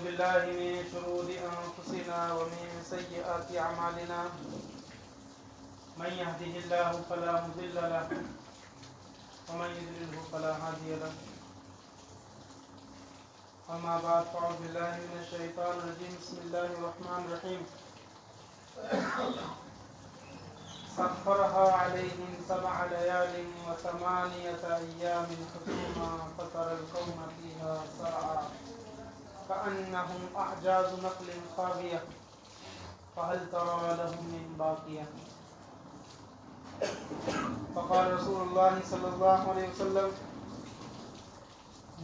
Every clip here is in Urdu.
بالله من شرور أنفسنا ومن سيئات أعمالنا من يهده الله فلا مضل له ومن يضلل فلا هادي له أما بعد فأعوذ بالله من الشيطان الرجيم بسم الله الرحمن الرحيم سخرها عليهم 7 ليال و8 أيام حسوما فترى القوم فيها صرعى كأنهم أعجاز نخل خاوية فهل ترى لهم من باقية فقال رسول الله صلى الله عليه وسلم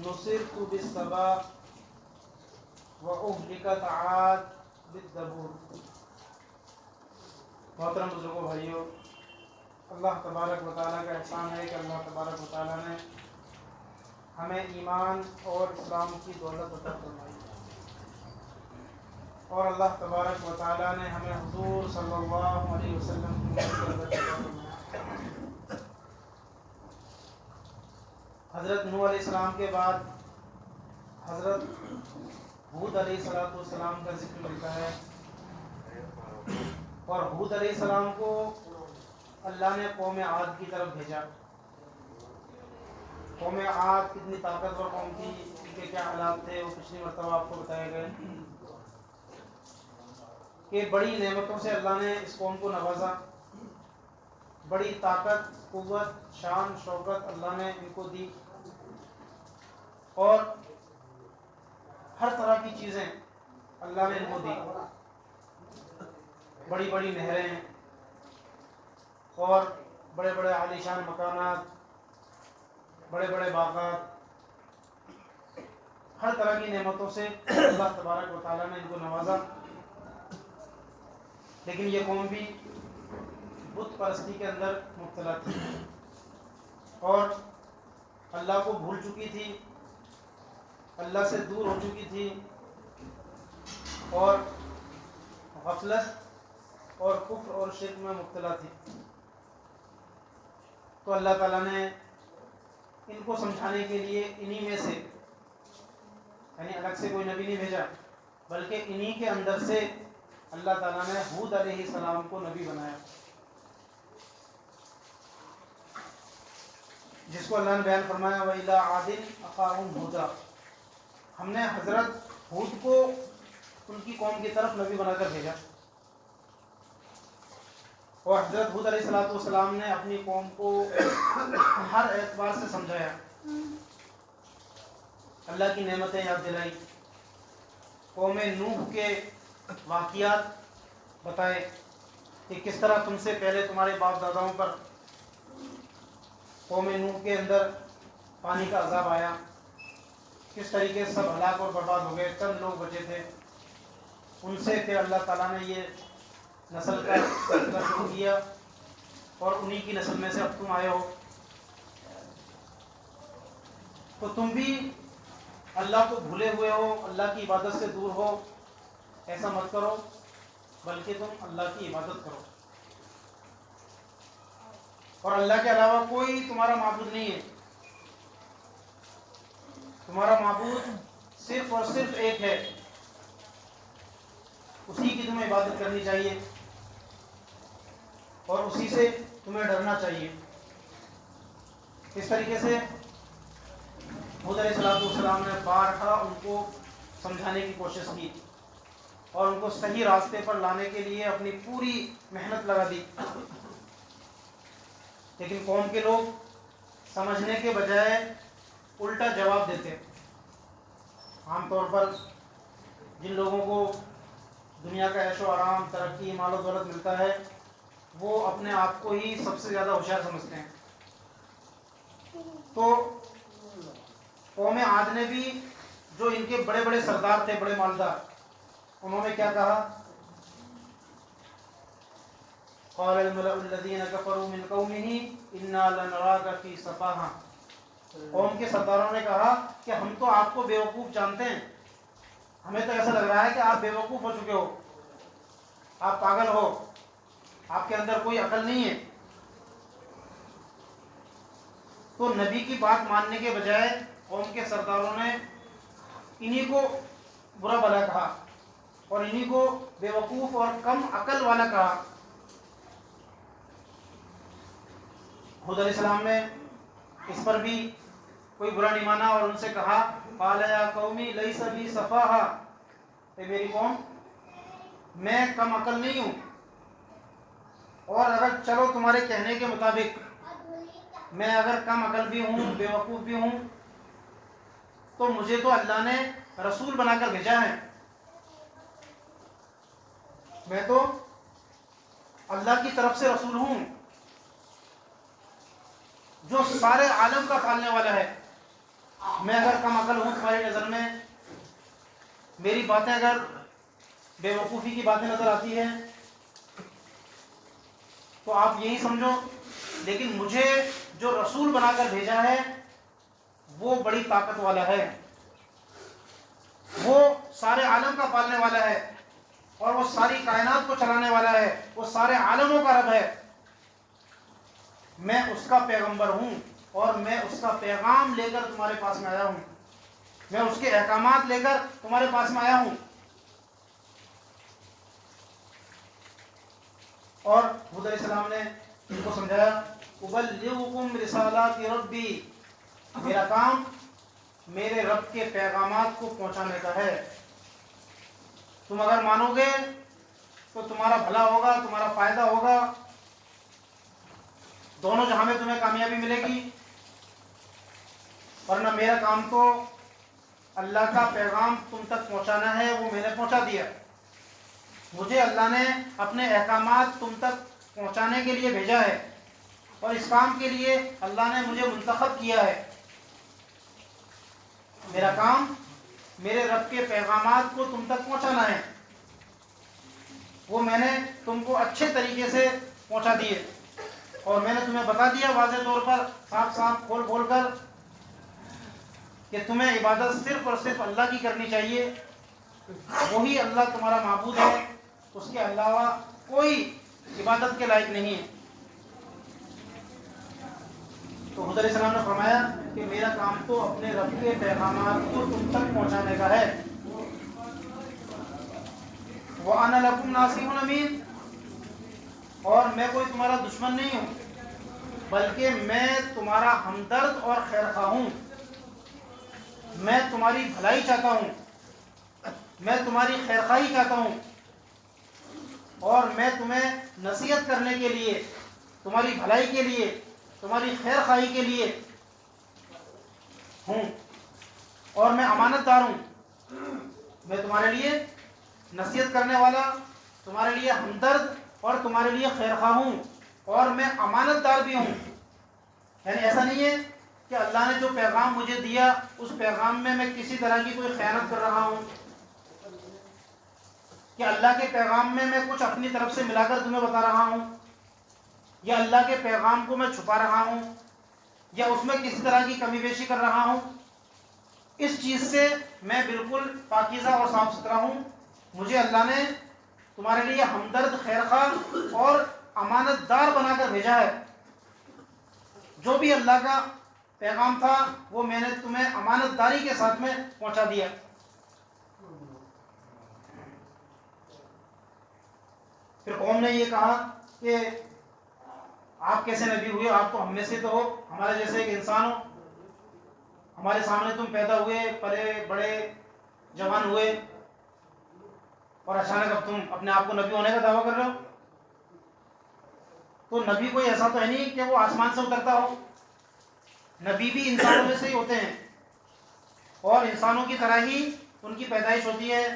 نصرت بالصبا وأهلكت عاد بالدبور. محترم بزرگوں بھائیوں، اللہ تبارک و تعالیٰ کا احسان ہے کہ اللہ تبارک و تعالیٰ نے ہمیں ایمان اور اسلام کی دولت عطا فرمائی اور اللہ تبارک و تعالیٰ نے ہمیں حضور صلی اللہ علیہ وسلم کی دولت عطا فرمائی. حضرت نوح علیہ السلام کے بعد حضرت ہود علیہ السلام کا ذکر ملتا ہے، اور ہود علیہ السلام کو اللہ نے قوم عاد کی طرف بھیجا. قوم عاد کتنی طاقتور قوم تھی، ان کے کیا حالات تھے، وہ پچھلی مرتبہ آپ کو بتائے گئے کہ بڑی نعمتوں سے اللہ نے اس قوم کو نوازا. بڑی طاقت، قوت، شان، شوکت اللہ نے ان کو دی اور ہر طرح کی چیزیں اللہ نے ان کو دی. بڑی بڑی نہریں اور بڑے بڑے عالیشان مکانات، بڑے بڑے باغات، ہر طرح کی نعمتوں سے اللہ تبارک و تعالیٰ نے ان کو نوازا. لیکن یہ قوم بھی بت پرستی کے اندر مبتلا تھی اور اللہ کو بھول چکی تھی، اللہ سے دور ہو چکی تھی اور غفلت اور کفر اور شرک میں مبتلا تھی. تو اللہ تعالیٰ نے ان کو سمجھانے کے لیے انہی میں سے، یعنی الگ سے کوئی نبی نہیں بھیجا، بلکہ انہی کے اندر سے اللہ تعالیٰ نے ہود علیہ السلام کو نبی بنایا، جس کو اللہ نے بیان فرمایا وَإِلَىٰ عَادٍ أَخَاهُمْ هُودًا. ہم نے حضرت ہود کو ان کی قوم کی طرف نبی بنا کر بھیجا، اور حضرت ہود علیہ السلام نے اپنی قوم کو ہر اعتبار سے سمجھایا، اللہ کی نعمتیں یاد دلائی، قوم نوح کے واقعات بتائے کہ کس طرح تم سے پہلے تمہارے باپ داداؤں پر قوم نوح کے اندر پانی کا عذاب آیا، کس طریقے سے سب ہلاک اور برباد ہو گئے، چند لوگ بچے تھے. ان سے پھر اللہ تعالیٰ نے یہ نسل کا سلسلہ شروع کیا اور انہی کی نسل میں سے اب تم آئے ہو. تو تم بھی اللہ کو بھولے ہوئے ہو، اللہ کی عبادت سے دور ہو، ایسا مت کرو، بلکہ تم اللہ کی عبادت کرو. اور اللہ کے علاوہ کوئی تمہارا معبود نہیں ہے، تمہارا معبود صرف اور صرف ایک ہے، اسی کی تمہیں عبادت کرنی چاہیے اور اسی سے تمہیں ڈرنا چاہیے. اس طریقے سے ہود علیہ السلام نے بارہا ان کو سمجھانے کی کوشش کی اور ان کو صحیح راستے پر لانے کے لیے اپنی پوری محنت لگا دی. لیکن قوم کے لوگ سمجھنے کے بجائے الٹا جواب دیتے. عام طور پر جن لوگوں کو دنیا کا عیش و آرام، ترقی، مال و دولت ملتا ہے، وہ اپنے آپ کو ہی سب سے زیادہ ہوشیار سمجھتے ہیں. تو قوم عاد نے بھی، جو ان کے بڑے بڑے سردار تھے، بڑے مالدار، انہوں نے کیا کہا؟ قال الملأ الذين كفروا من قومه إنا لنراك في سفاهة. قوم کے سرداروں نے کہا کہ ہم تو آپ کو بیوقوف جانتے ہیں، ہمیں تو ایسا لگ رہا ہے کہ آپ بیوقوف ہو چکے ہو، آپ پاگل ہو، آپ کے اندر کوئی عقل نہیں ہے. تو نبی کی بات ماننے کے بجائے قوم کے سرداروں نے انہی کو برا بلا کہا اور انہی کو بیوقوف اور کم عقل والا کہا. خود علیہ السلام نے اس پر بھی کوئی برا نہیں مانا اور ان سے کہا قال یا قومی لیس بی سفاہا، اے میری قوم میں کم عقل نہیں ہوں، اور اگر چلو تمہارے کہنے کے مطابق میں اگر کم عقل بھی ہوں بیوقوف بھی ہوں تو مجھے تو اللہ نے رسول بنا کر بھیجا ہے، میں تو اللہ کی طرف سے رسول ہوں جو سارے عالم کا پالنے والا ہے. میں اگر کم عقل ہوں تمہاری نظر میں، میری باتیں اگر بیوقوفی کی باتیں نظر آتی ہیں تو آپ یہی سمجھو، لیکن مجھے جو رسول بنا کر بھیجا ہے وہ بڑی طاقت والا ہے، وہ سارے عالم کا پالنے والا ہے اور وہ ساری کائنات کو چلانے والا ہے، وہ سارے عالموں کا رب ہے. میں اس کا پیغمبر ہوں اور میں اس کا پیغام لے کر تمہارے پاس میں آیا ہوں، میں اس کے احکامات لے کر تمہارے پاس میں آیا ہوں. اور حود علیہ السلام نے ان کو سمجھایا ابلغکم رسالات ربی، میرا کام میرے رب کے پیغامات کو پہنچانے کا ہے. تم اگر مانو گے تو تمہارا بھلا ہوگا، تمہارا فائدہ ہوگا، دونوں جہاں میں تمہیں کامیابی ملے گی. ورنہ میرا کام تو اللہ کا پیغام تم تک پہنچانا ہے، وہ میں نے پہنچا دیا. مجھے اللہ نے اپنے احکامات تم تک پہنچانے کے لیے بھیجا ہے اور اس کام کے لیے اللہ نے مجھے منتخب کیا ہے. میرا کام میرے رب کے پیغامات کو تم تک پہنچانا ہے، وہ میں نے تم کو اچھے طریقے سے پہنچا دیے اور میں نے تمہیں بتا دیا واضح طور پر، صاف صاف کھول کھول کر، کہ تمہیں عبادت صرف اور صرف اللہ کی کرنی چاہیے. وہی اللہ تمہارا معبود ہے، اس کے علاوہ کوئی عبادت کے لائق نہیں ہے. تو حود علیہ السلام نے فرمایا کہ میرا کام تو اپنے رب کے پیغامات کو تم تک پہنچانے کا ہے. وَأَنَا لَكُمْ نَاصِحٌ أَمِينٌ، اور میں کوئی تمہارا دشمن نہیں ہوں بلکہ میں تمہارا ہمدرد اور خیر خواہ ہوں. میں تمہاری بھلائی چاہتا ہوں، میں تمہاری خیر خواہی چاہتا ہوں اور میں تمہیں نصیحت کرنے کے لیے، تمہاری بھلائی کے لیے، تمہاری خیر خواہی کے لیے ہوں، اور میں امانت دار ہوں. میں تمہارے لیے نصیحت کرنے والا، تمہارے لیے ہمدرد اور تمہارے لیے خیر خواہ ہوں، اور میں امانت دار بھی ہوں. یعنی ایسا نہیں ہے کہ اللہ نے جو پیغام مجھے دیا اس پیغام میں کسی طرح کی کوئی خیانت کر رہا ہوں، کہ اللہ کے پیغام میں کچھ اپنی طرف سے ملا کر تمہیں بتا رہا ہوں، یا اللہ کے پیغام کو میں چھپا رہا ہوں، یا اس میں کسی طرح کی کمی بیشی کر رہا ہوں. اس چیز سے میں بالکل پاکیزہ اور صاف ستھرا ہوں. مجھے اللہ نے تمہارے لیے ہمدرد، خیر خواہ اور امانت دار بنا کر بھیجا ہے. جو بھی اللہ کا پیغام تھا وہ میں نے تمہیں امانت داری کے ساتھ میں پہنچا دیا. پھر قوم نے یہ کہا کہ آپ کیسے نبی ہوئے؟ آپ تو ہم میں سے تو ہو، ہمارے جیسے ایک انسان ہو، ہمارے سامنے تم پیدا ہوئے، پلے بڑے، جوان ہوئے، اور اچانک اب تم اپنے آپ کو نبی ہونے کا دعویٰ کر رہے ہو. تو نبی کوئی ایسا تو ہے نہیں کہ وہ آسمان سے اترتا ہو. نبی بھی انسانوں میں سے ہی ہوتے ہیں اور انسانوں کی طرح ہی ان کی پیدائش ہوتی ہے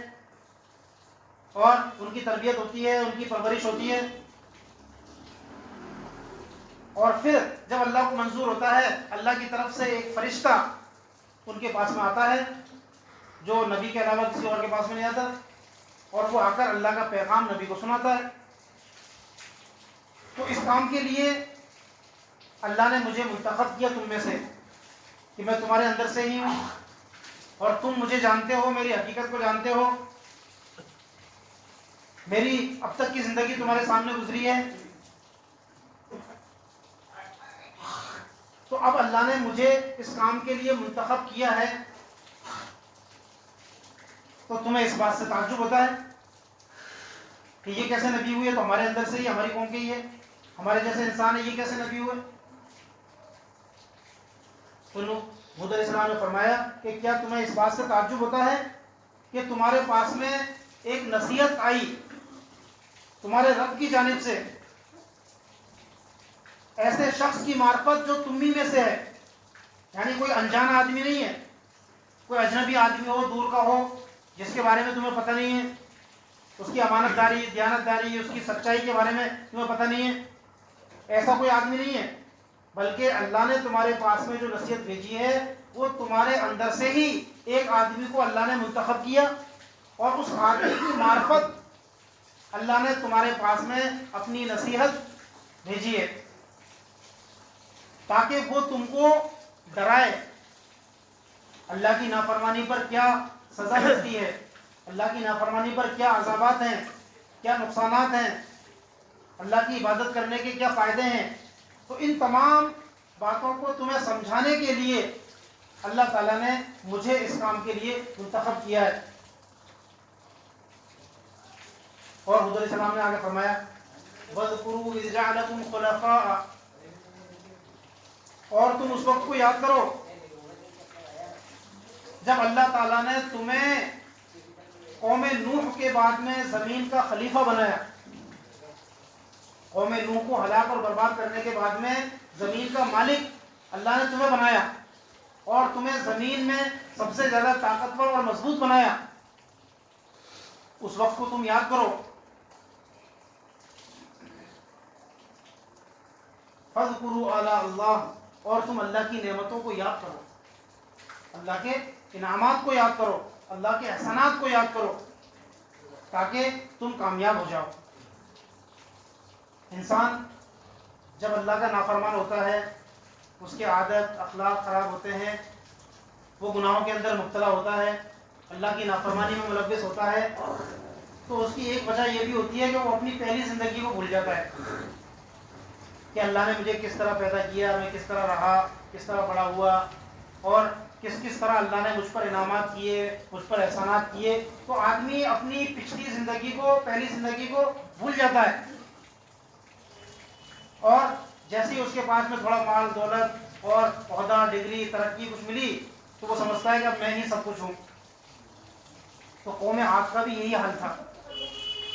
اور ان کی تربیت ہوتی ہے، ان کی پرورش ہوتی ہے. اور پھر جب اللہ کو منظور ہوتا ہے، اللہ کی طرف سے ایک فرشتہ ان کے پاس میں آتا ہے جو نبی کے علاوہ کسی اور کے پاس میں نہیں آتا، اور وہ آ کر اللہ کا پیغام نبی کو سناتا ہے. تو اس کام کے لیے اللہ نے مجھے منتخب کیا تم میں سے، کہ میں تمہارے اندر سے ہی ہوں اور تم مجھے جانتے ہو، میری حقیقت کو جانتے ہو، میری اب تک کی زندگی تمہارے سامنے گزری ہے. تو اب اللہ نے مجھے اس کام کے لیے منتخب کیا ہے تو تمہیں اس بات سے تعجب ہوتا ہے کہ یہ کیسے نبی ہوئے؟ تو ہمارے اندر سے ہی، ہماری قوم کے ہی ہے، ہمارے جیسے انسان ہے، یہ کیسے نبی ہوئے؟ تو حود علیہ السلام نے فرمایا کہ کیا تمہیں اس بات سے تعجب ہوتا ہے کہ تمہارے پاس میں ایک نصیحت آئی تمہارے رب کی جانب سے، ایسے شخص کی معرفت جو تم ہی میں سے ہے، یعنی کوئی انجان آدمی نہیں ہے، کوئی اجنبی آدمی ہو، دور کا ہو، جس کے بارے میں تمہیں پتہ نہیں ہے، اس کی امانت داری، دیانت داری، اس کی سچائی کے بارے میں تمہیں پتہ نہیں ہے، ایسا کوئی آدمی نہیں ہے، بلکہ اللہ نے تمہارے پاس میں جو نصیحت بھیجی ہے وہ تمہارے اندر سے ہی ایک آدمی کو اللہ نے منتخب کیا، اور اس آدمی کی معرفت اللہ نے تمہارے پاس میں اپنی نصیحت بھیجی ہے تاکہ وہ تم کو ڈرائے اللہ کی نافرمانی پر کیا سزا ملتی ہے، اللہ کی نافرمانی پر کیا عذابات ہیں، کیا نقصانات ہیں، اللہ کی عبادت کرنے کے کیا فائدے ہیں۔ تو ان تمام باتوں کو تمہیں سمجھانے کے لیے اللہ تعالیٰ نے مجھے اس کام کے لیے منتخب کیا ہے۔ اور حضور علیہ السلام نے آگے فرمایا وَاذْكُرُوا إِذْ جَعَلَكُمْ خُلَفَاءَ، اور تم اس وقت کو یاد کرو جب اللہ تعالیٰ نے تمہیں قوم نوح کے بعد میں زمین کا خلیفہ بنایا، قوم نوح کو ہلاک اور برباد کرنے کے بعد میں زمین کا مالک اللہ نے تمہیں بنایا اور تمہیں زمین میں سب سے زیادہ طاقتور اور مضبوط بنایا، اس وقت کو تم یاد کرو۔ فَاذْكُرُوا آلَاءَ اللَّهِ، اور تم اللہ کی نعمتوں کو یاد کرو، اللہ کے انعامات کو یاد کرو، اللہ کے احسانات کو یاد کرو تاکہ تم کامیاب ہو جاؤ۔ انسان جب اللہ کا نافرمان ہوتا ہے، اس کے عادت اخلاق خراب ہوتے ہیں، وہ گناہوں کے اندر مبتلا ہوتا ہے، اللہ کی نافرمانی میں ملوث ہوتا ہے، تو اس کی ایک وجہ یہ بھی ہوتی ہے کہ وہ اپنی پہلی زندگی کو بھول جاتا ہے کہ اللہ نے مجھے کس طرح پیدا کیا، میں کس طرح رہا، کس طرح بڑا ہوا، اور کس طرح اللہ نے مجھ پر انعامات کیے، مجھ پر احسانات کیے۔ تو آدمی اپنی پچھلی زندگی کو، پہلی زندگی کو بھول جاتا ہے، اور جیسے ہی اس کے پاس میں تھوڑا مال دولت اور عہدہ، ڈگری، ترقی کچھ ملی تو وہ سمجھتا ہے کہ اب میں ہی سب کچھ ہوں۔ تو قوم عاد کا بھی یہی حال تھا۔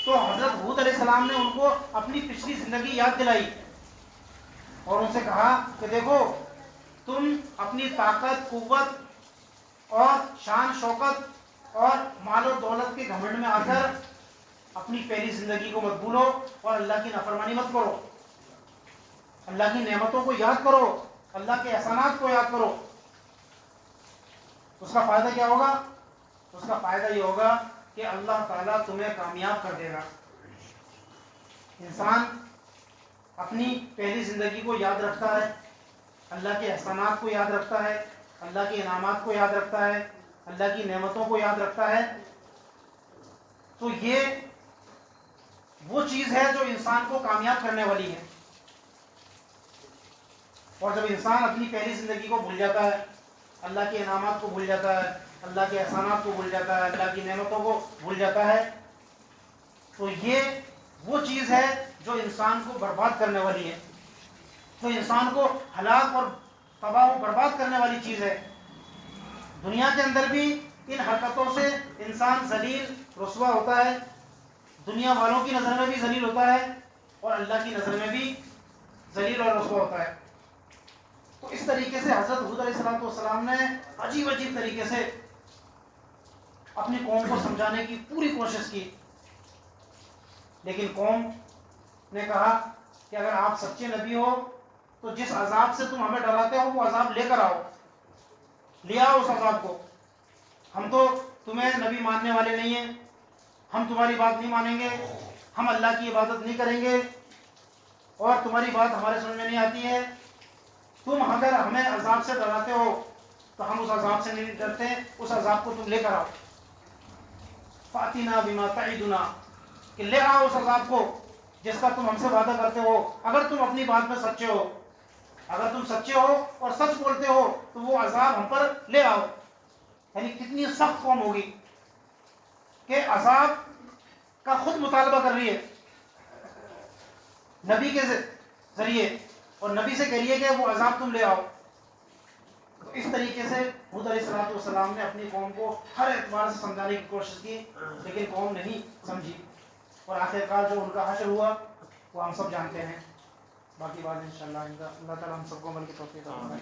تو حضرت ہود علیہ السلام نے ان کو اپنی پچھلی زندگی یاد دلائی اور ان سے کہا کہ دیکھو، تم اپنی طاقت، قوت اور شان شوکت اور مال و دولت کے گھمنڈ میں آ کر اپنی پہلی زندگی کو مت بھولو اور اللہ کی نافرمانی مت کرو، اللہ کی نعمتوں کو یاد کرو، اللہ کے احسانات کو یاد کرو۔ اس کا فائدہ کیا ہوگا؟ اس کا فائدہ یہ ہوگا کہ اللہ تعالیٰ تمہیں کامیاب کر دے گا۔ انسان اپنی پہلی زندگی کو یاد رکھتا ہے، اللہ کے احسانات کو یاد رکھتا ہے، اللہ کے انعامات کو یاد رکھتا ہے، اللہ کی نعمتوں کو یاد رکھتا ہے، تو یہ وہ چیز ہے جو انسان کو کامیاب کرنے والی ہے۔ اور جب انسان اپنی پہلی زندگی کو بھول جاتا ہے، اللہ کے انعامات کو بھول جاتا ہے، اللہ کے احسانات کو بھول جاتا ہے، اللہ کی نعمتوں کو بھول جاتا ہے، تو یہ وہ چیز ہے جو انسان کو برباد کرنے والی ہے، جو انسان کو ہلاک اور تباہ و برباد کرنے والی چیز ہے۔ دنیا کے اندر بھی ان حرکتوں سے انسان ذلیل رسوا ہوتا ہے، دنیا والوں کی نظر میں بھی ذلیل ہوتا ہے اور اللہ کی نظر میں بھی ذلیل اور رسوا ہوتا ہے۔ تو اس طریقے سے حضرت ہود علیہ السلام نے عجیب طریقے سے اپنی قوم کو سمجھانے کی پوری کوشش کی، لیکن قوم نے کہا کہ اگر آپ سچے نبی ہو تو جس عذاب سے تم ہمیں ڈراتے ہو وہ عذاب لے کر آؤ، لے آؤ اس عذاب کو، ہم تو تمہیں نبی ماننے والے نہیں ہیں، ہم تمہاری بات نہیں مانیں گے، ہم اللہ کی عبادت نہیں کریں گے اور تمہاری بات ہمارے سمجھ میں نہیں آتی ہے، تم اگر ہمیں عذاب سے ڈراتے ہو تو ہم اس عذاب سے نہیں ڈرتے، اس عذاب کو تم لے کر آؤ۔ فَأْتِنَا بِمَا تَعِدُنَا، کہ لے آؤ اس عذاب کو جس کا تم ہم سے وعدہ کرتے ہو، اگر تم اپنی بات میں سچے ہو، اگر تم سچے ہو اور سچ بولتے ہو تو وہ عذاب ہم پر لے آؤ۔ یعنی کتنی سخت قوم ہوگی، کہ عذاب کا خود مطالبہ کر رہی ہے نبی کے ذریعے، اور نبی سے کہہ رہی ہے کہ وہ عذاب تم لے آؤ. تو اس طریقے سے حود علیہ السلام نے اپنی قوم کو ہر اعتبار سے سمجھانے کی کوشش کی، لیکن قوم نہیں سمجھی، اور آخرکار جو ان کا حشر ہوا وہ ہم سب جانتے ہیں. باقی بات انشاءاللہ اللہ تعالیٰ ہم سب کو عمل کی توفیق عطا فرمائے.